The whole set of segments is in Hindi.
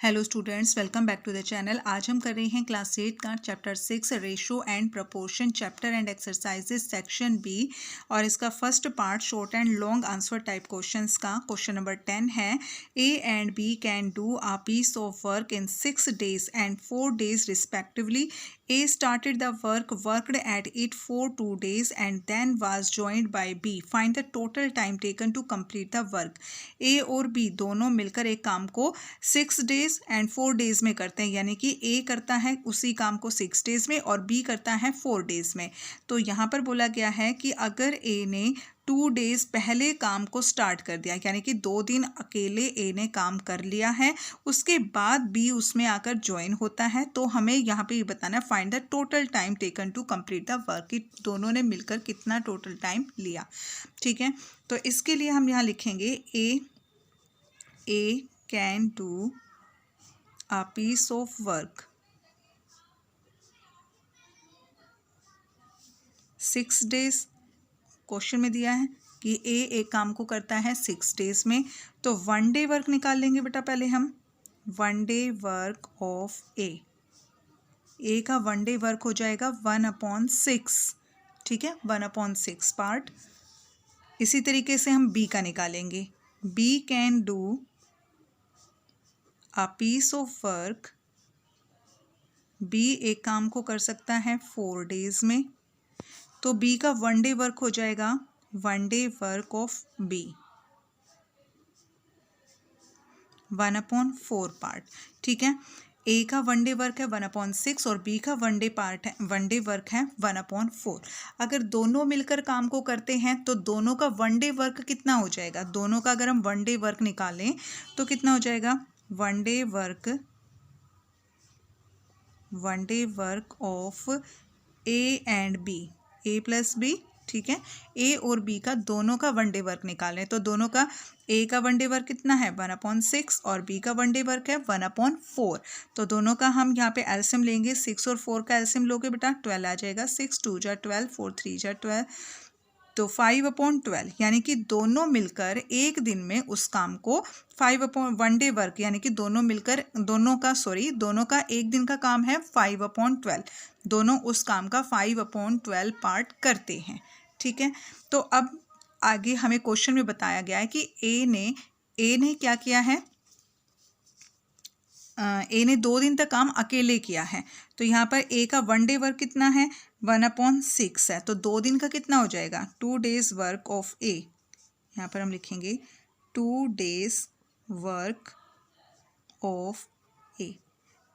Hello students, welcome back to the channel. आज हम कर रहे हैं क्लास 8 का chapter 6 ratio and proportion chapter and exercises section B. और इसका first part short and long answer type questions का क्वेश्चन नंबर 10 है। A and B can do a piece of work in 6 days and 4 days respectively. A started the work, worked at it for 2 days and then was joined by B. Find the total time taken to complete the work. A और B दोनों मिलकर एक काम को 6 days एंड 4 days में करते हैं, यानी कि A करता है उसी काम को 6 days में और B करता है 4 days में। तो यहाँ पर बोला गया है कि अगर A ने 2 days पहले काम को स्टार्ट कर दिया, यानी कि 2 दिन अकेले A ने काम कर लिया है, उसके बाद B उसमें आकर ज्वाइन होता है, तो हमें यहाँ पे ये बताना है find the total time taken to complete the work, कि दोनों ने मिलकर कितना टोटल टाइम लिया। ठीक है, तो इसके लिए हम यहाँ लिखेंगे A can do a piece of work 6 days। Question में दिया है कि ए एक काम को करता है 6 days में, तो 1 day वर्क निकाल लेंगे बेटा। पहले हम 1 day वर्क ऑफ ए का 1 day वर्क हो जाएगा 1/6। ठीक है, 1/6 पार्ट। इसी तरीके से हम बी का निकालेंगे। B can do a piece of work, B एक काम को कर सकता है 4 days में, तो बी का 1 day वर्क हो जाएगा 1 day work of B 1/4 part. ठीक है, ए का 1 day वर्क है 1/6 और बी का 1 day पार्ट है 1 day वर्क है 1/4। अगर दोनों मिलकर काम को करते हैं तो दोनों का 1 day वर्क कितना हो जाएगा? दोनों का अगर हम 1 day वर्क निकालें तो कितना हो जाएगा? 1 day work of A and B, A plus B. ठीक है, ए और बी का दोनों का 1 day वर्क निकालें तो दोनों का ए का 1 day वर्क कितना है 1/6 और बी का 1 day वर्क है 1/4। तो दोनों का हम यहाँ पे एलसीएम लेंगे। 6 और 4 का एलसीएम लोगे बेटा 12 आ जाएगा। 6 2 जा 12, 4 3 जा 12, तो 5/12, यानी कि दोनों मिलकर एक दिन में उस काम को 1 day वर्क, यानी कि दोनों मिलकर दोनों का एक दिन का काम है 5/12, दोनों उस काम का 5/12 पार्ट करते हैं। ठीक है, तो अब आगे हमें क्वेश्चन में बताया गया है कि ए ने क्या किया है? ए ने 2 दिन तक काम अकेले किया है, तो यहाँ पर ए का 1 day वर्क कितना है 1/6 है, तो 2 दिन का कितना हो जाएगा 2 days वर्क ऑफ ए। यहाँ पर हम लिखेंगे 2 days वर्क ऑफ ए।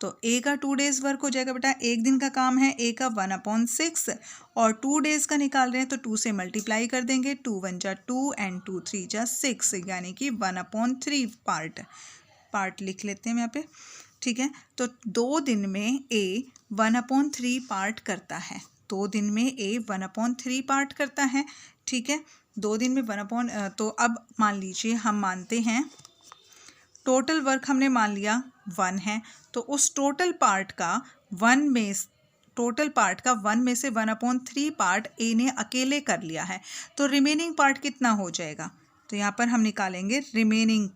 तो ए का 2 days वर्क हो जाएगा बेटा, एक दिन का काम है ए का 1/6 और 2 days का निकाल रहे हैं तो 2 से मल्टीप्लाई कर देंगे। 2 1 जा 2 एंड 2 3 जा 6, यानी कि 1/3 पार्ट लिख लेते हैं यहाँ पे। ठीक है, तो 2 दिन में ए 1/3 पार्ट करता है। 2 दिन में ए 1/3 पार्ट करता है। ठीक है, 2 दिन में 1 तो अब मान लीजिए हम मानते हैं टोटल वर्क हमने मान लिया 1 है, तो उस टोटल पार्ट का 1 में से 1/3 पार्ट ए ने अकेले कर लिया है, तो रिमेनिंग पार्ट कितना हो जाएगा? तो यहाँ पर हम निकालेंगे रिमेनिंग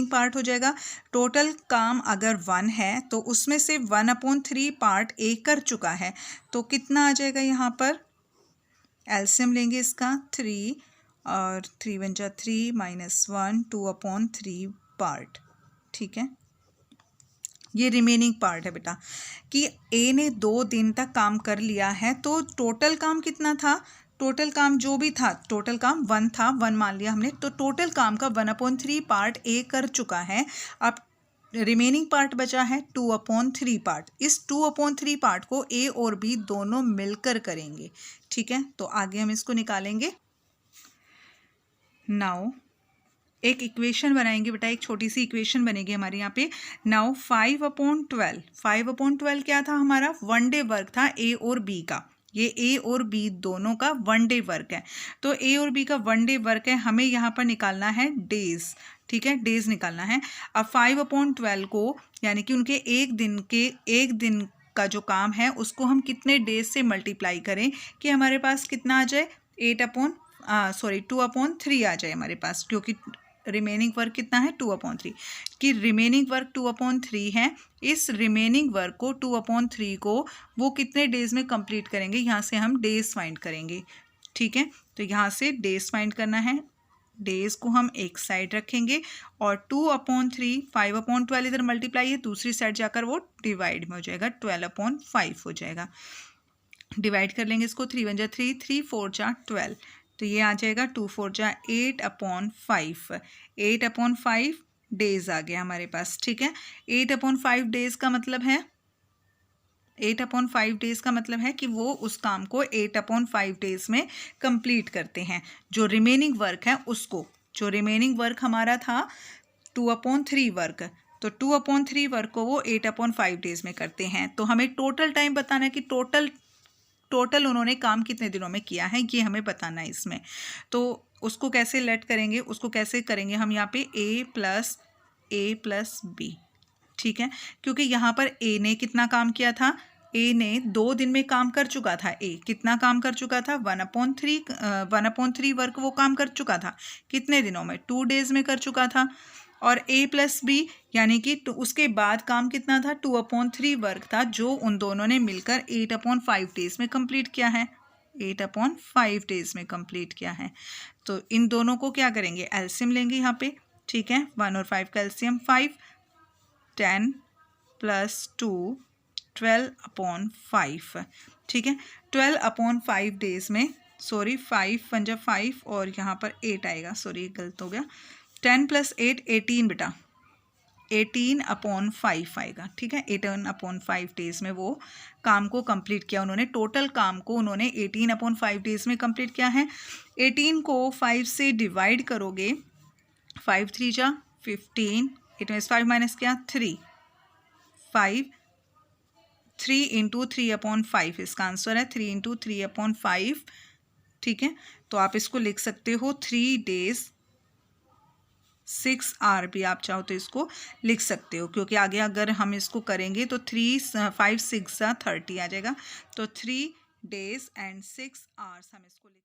पार्ट हो जाएगा। टोटल काम अगर 1 है तो उसमें से 1/3 पार्ट ए कर चुका है, तो कितना आ जाएगा? यहाँ पर एलसीएम लेंगे इसका 3 और 3 1 जा 3 -1 2/3 पार्ट। ठीक है, ये रिमेनिंग पार्ट है बेटा कि ए ने 2 दिन तक काम कर लिया है, तो टोटल काम कितना था? टोटल काम जो भी था, टोटल काम 1 था, 1 मान लिया हमने, तो टोटल काम का 1/3 पार्ट ए कर चुका है। अब रिमेनिंग पार्ट बचा है 2/3 पार्ट। इस 2/3 पार्ट को ए और बी दोनों मिलकर करेंगे। ठीक है, तो आगे हम इसको निकालेंगे। नाउ एक इक्वेशन बनाएंगे बेटा, एक छोटी सी इक्वेशन बनेगी हमारे यहाँ पे। नाउ 5/12 क्या था हमारा? 1 day वर्क था ए और बी का। ये ए और बी दोनों का 1 day वर्क है, तो ए और बी का 1 day वर्क है, हमें यहाँ पर निकालना है डेज। ठीक है, डेज निकालना है। अब 5/12 को, यानी कि उनके एक दिन का जो काम है उसको हम कितने डेज से मल्टीप्लाई करें कि हमारे पास कितना आ जाए सॉरी 2/3 आ जाए हमारे पास, क्योंकि रिमेनिंग वर्क कितना है 2/3, कि रिमेनिंग वर्क 2/3 है। इस रिमेनिंग वर्क को 2/3 को वो कितने डेज में कंप्लीट करेंगे, यहाँ से हम डेज फाइंड करेंगे। ठीक है, तो यहाँ से डेज फाइंड करना है। डेज को हम एक साइड रखेंगे और 2/3 5/12 इधर मल्टीप्लाई है, दूसरी साइड जाकर वो डिवाइड में हो जाएगा, 12/5 हो जाएगा। डिवाइड कर लेंगे इसको, 3 × 1 = 3, 3 × 4 = 12, तो ये आ जाएगा 2 × 4 = 8/5। 8/5 डेज आ गया हमारे पास। ठीक है, 8/5 डेज का मतलब है 8/5 डेज का मतलब है कि वो उस काम को 8/5 डेज में कंप्लीट करते हैं। जो रिमेनिंग वर्क है उसको, जो रिमेनिंग वर्क हमारा था 2/3 वर्क, तो 2/3 वर्क को वो 8/5 डेज में करते हैं। तो हमें टोटल टाइम बताना है कि टोटल उन्होंने काम कितने दिनों में किया है, ये हमें बताना है इसमें। तो उसको कैसे लेट करेंगे, उसको कैसे करेंगे हम यहाँ पे a + b। ठीक है, क्योंकि यहाँ पर ए ने कितना काम किया था, ए ने 2 दिन में काम कर चुका था। ए कितना काम कर चुका था, 1/3 वर्क वो काम कर चुका था कितने दिनों में, 2 डेज में कर चुका था। और a + b यानी कि उसके बाद काम कितना था, 2/3 वर्क था, जो उन दोनों ने मिलकर 8/5 डेज में कंप्लीट किया है, 8/5 डेज में कंप्लीट किया है। तो इन दोनों को क्या करेंगे, एलसीएम लेंगे यहाँ पे। ठीक है, 1 और 5 का एलसीएम 5, 10 + 2 12/5। ठीक है, 12/5 डेज में, सॉरी 5 × 1 = 5 और यहाँ पर 8 आएगा, सॉरी गलत हो गया, 10 + 8 18 बेटा, 18/5 आएगा। ठीक है, 18/5 डेज में वो काम को कंप्लीट किया उन्होंने। टोटल काम को उन्होंने 18/5 डेज में कंप्लीट किया है। 18 को 5 से डिवाइड करोगे, 5 × 3 = 15, 8 में 5 माइनस किया 3, 5, 3 × 3/5 इसका आंसर है, 3 × 3/5। ठीक है, तो आप इसको लिख सकते हो 3 डेज 6 आवर भी आप चाहो तो इसको लिख सकते हो, क्योंकि आगे अगर हम इसको करेंगे तो 5 6 = 30 आ जाएगा। तो 3 days and 6 hours हम इसको लिख